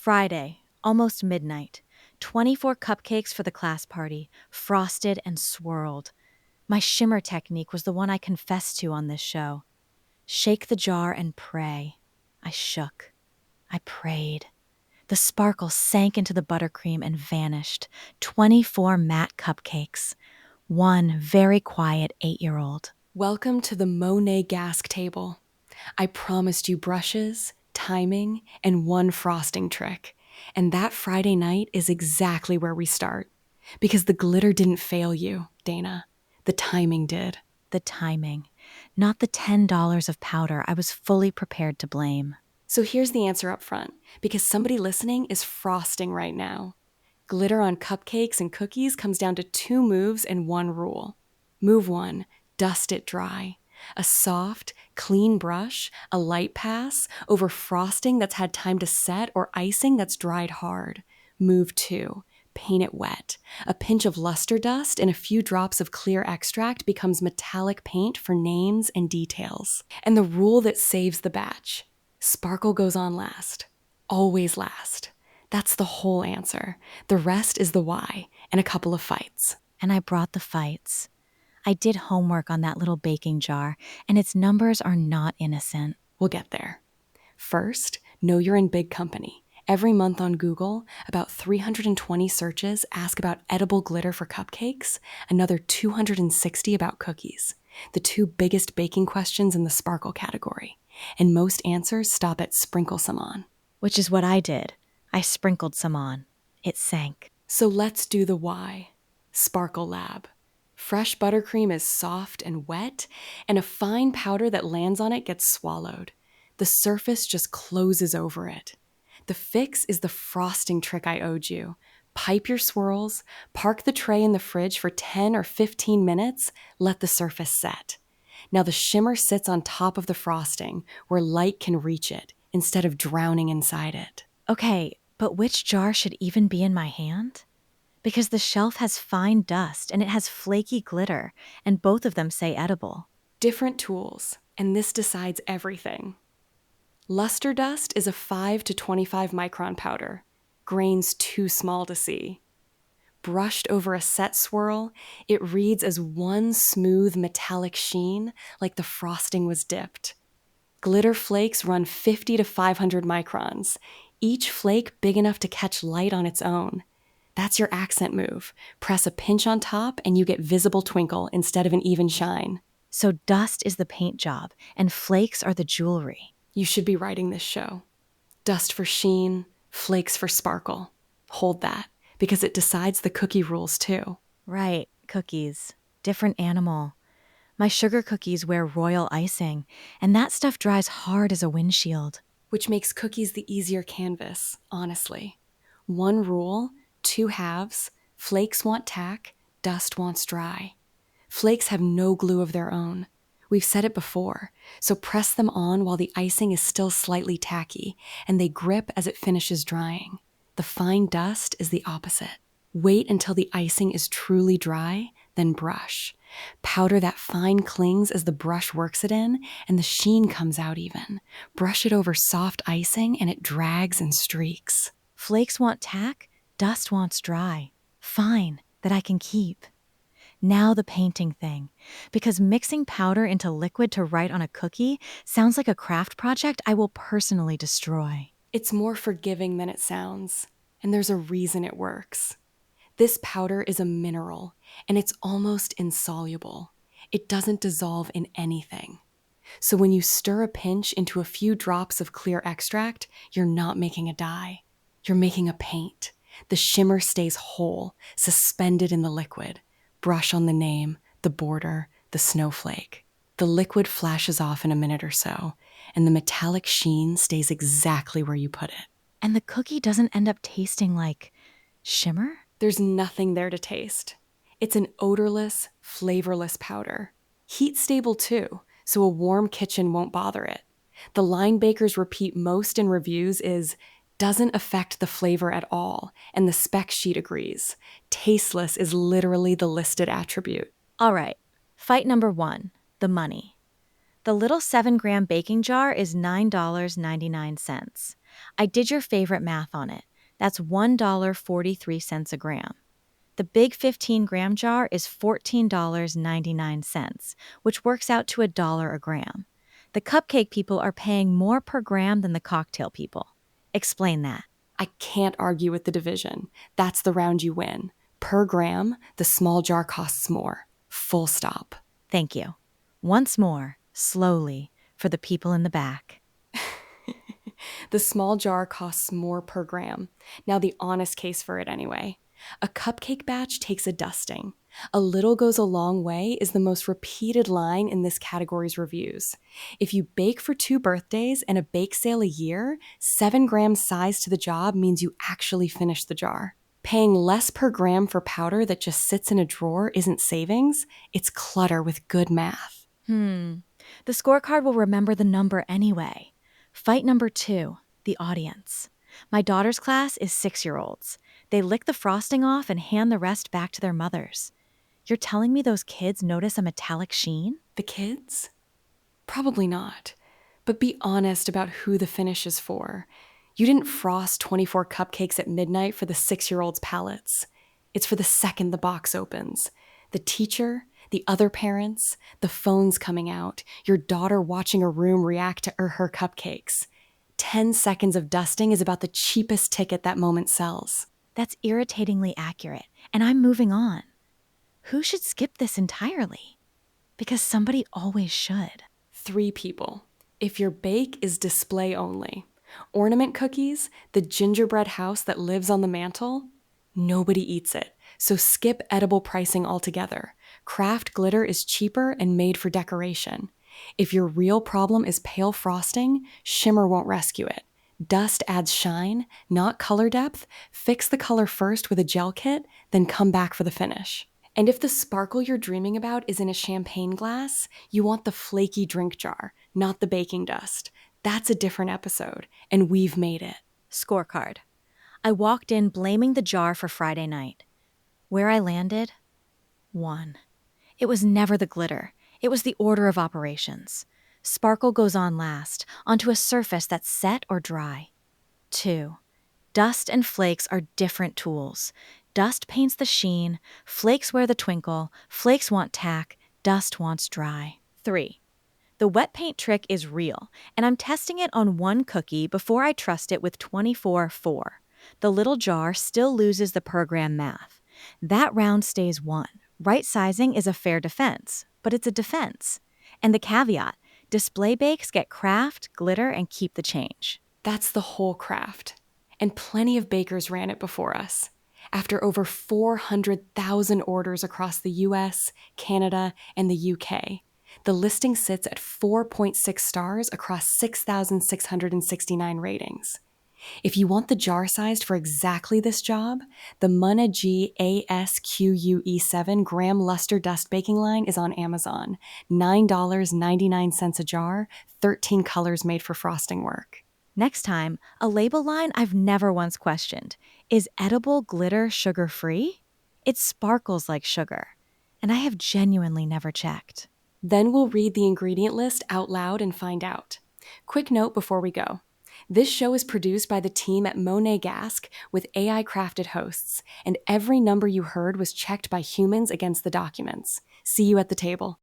Friday, almost midnight. 24 cupcakes for the class party, frosted and swirled. My shimmer technique was the one I confessed to on this show. Shake the jar and pray. I shook. I prayed. The sparkle sank into the buttercream and vanished. 24 matte cupcakes. One very quiet 8-year-old. Welcome to the Monégasque Table. I promised you brushes, timing, and one frosting trick. And that Friday night is exactly where we start. Because the glitter didn't fail you, Dana. The timing did. The timing. Not the $10 of powder I was fully prepared to blame. So here's the answer up front. Because somebody listening is frosting right now. Glitter on cupcakes and cookies comes down to 2 moves and 1 rule. Move 1, dust it dry. A soft, clean brush, a light pass, over frosting that's had time to set or icing that's dried hard. Move 2, paint it wet. A pinch of luster dust and a few drops of clear extract becomes metallic paint for names and details. And the rule that saves the batch: sparkle goes on last. Always last. That's the whole answer. The rest is the why, and a couple of fights. And I brought the fights. I did homework on that little baking jar, and its numbers are not innocent. We'll get there. First, know you're in big company. Every month on Google, about 320 searches ask about edible glitter for cupcakes, another 260 about cookies, the 2 biggest baking questions in the sparkle category. And most answers stop at sprinkle some on. Which is what I did. I sprinkled some on. It sank. So let's do the why. Sparkle Lab. Fresh buttercream is soft and wet, and a fine powder that lands on it gets swallowed. The surface just closes over it. The fix is the frosting trick I owed you. Pipe your swirls, park the tray in the fridge for 10 or 15 minutes, let the surface set. Now the shimmer sits on top of the frosting, where light can reach it, instead of drowning inside it. Okay, but which jar should even be in my hand? Because the shelf has fine dust and it has flaky glitter, and both of them say edible. Different tools, and this decides everything. Luster dust is a 5 to 25 micron powder, grains too small to see. Brushed over a set swirl, it reads as one smooth metallic sheen, like the frosting was dipped. Glitter flakes run 50 to 500 microns, each flake big enough to catch light on its own. That's your accent move. Press a pinch on top and you get visible twinkle instead of an even shine. So dust is the paint job, and flakes are the jewelry. You should be writing this show. Dust for sheen, flakes for sparkle. Hold that, because it decides the cookie rules too. Right, cookies. Different animal. My sugar cookies wear royal icing, and that stuff dries hard as a windshield. Which makes cookies the easier canvas, honestly. 1 rule, 2 halves, flakes want tack, dust wants dry. Flakes have no glue of their own. We've said it before, so press them on while the icing is still slightly tacky, and they grip as it finishes drying. The fine dust is the opposite. Wait until the icing is truly dry, then brush. Powder that fine clings as the brush works it in, and the sheen comes out even. Brush it over soft icing, and it drags and streaks. Flakes want tack, dust wants dry. Fine, that I can keep. Now the painting thing. Because mixing powder into liquid to write on a cookie sounds like a craft project I will personally destroy. It's more forgiving than it sounds, and there's a reason it works. This powder is a mineral, and it's almost insoluble. It doesn't dissolve in anything. So when you stir a pinch into a few drops of clear extract, you're not making a dye. You're making a paint. The shimmer stays whole, suspended in the liquid. Brush on the name, the border, the snowflake. The liquid flashes off in a minute or so, and the metallic sheen stays exactly where you put it. And the cookie doesn't end up tasting like shimmer? There's nothing there to taste. It's an odorless, flavorless powder. Heat stable too, so a warm kitchen won't bother it. The line bakers repeat most in reviews is, doesn't affect the flavor at all, and the spec sheet agrees. Tasteless is literally the listed attribute. All right, fight number 1, the money. The little 7-gram baking jar is $9.99. I did your favorite math on it. That's $1.43 a gram. The big 15-gram jar is $14.99, which works out to $1 a gram. The cupcake people are paying more per gram than the cocktail people. Explain that. I can't argue with the division. That's the round you win. Per gram, the small jar costs more. Full stop. Thank you. Once more, slowly, for the people in the back. The small jar costs more per gram. Now the honest case for it anyway. A cupcake batch takes a dusting. A little goes a long way is the most repeated line in this category's reviews. If you bake for 2 birthdays and a bake sale a year, 7 grams size to the job means you actually finish the jar. Paying less per gram for powder that just sits in a drawer isn't savings, it's clutter with good math. The scorecard will remember the number anyway. Fight number 2, the audience. My daughter's class is 6-year-olds. They lick the frosting off and hand the rest back to their mothers. You're telling me those kids notice a metallic sheen? The kids? Probably not. But be honest about who the finish is for. You didn't frost 24 cupcakes at midnight for the 6-year-olds' palates. It's for the second the box opens. The teacher, the other parents, the phones coming out, your daughter watching a room react to her cupcakes. 10 seconds of dusting is about the cheapest ticket that moment sells. That's irritatingly accurate, and I'm moving on. Who should skip this entirely? Because somebody always should. 3 people. If your bake is display only. Ornament cookies, the gingerbread house that lives on the mantle, nobody eats it, so skip edible pricing altogether. Craft glitter is cheaper and made for decoration. If your real problem is pale frosting, shimmer won't rescue it. Dust adds shine, not color depth. Fix the color first with a gel kit, then come back for the finish. And if the sparkle you're dreaming about is in a champagne glass, you want the flaky drink jar, not the baking dust. That's a different episode, and we've made it. Scorecard. I walked in blaming the jar for Friday night. Where I landed? 1. It was never the glitter. It was the order of operations. Sparkle goes on last, onto a surface that's set or dry. 2. Dust and flakes are different tools. Dust paints the sheen, flakes wear the twinkle, flakes want tack, dust wants dry. 3. The wet paint trick is real, and I'm testing it on one cookie before I trust it with 24-4. The little jar still loses the per gram math. That round stays 1. Right sizing is a fair defense, but it's a defense. And the caveat, display bakes get craft, glitter, and keep the change. That's the whole craft. And plenty of bakers ran it before us. After over 400,000 orders across the US, Canada, and the UK, the listing sits at 4.6 stars across 6,669 ratings. If you want the jar sized for exactly this job, the Monégasque ASQUE7 gram luster dust baking line is on Amazon. $9.99 a jar, 13 colors made for frosting work. Next time, a label line I've never once questioned. Is edible glitter sugar-free? It sparkles like sugar, and I have genuinely never checked. Then we'll read the ingredient list out loud and find out. Quick note before we go. This show is produced by the team at Monégasque with AI-crafted hosts, and every number you heard was checked by humans against the documents. See you at the table.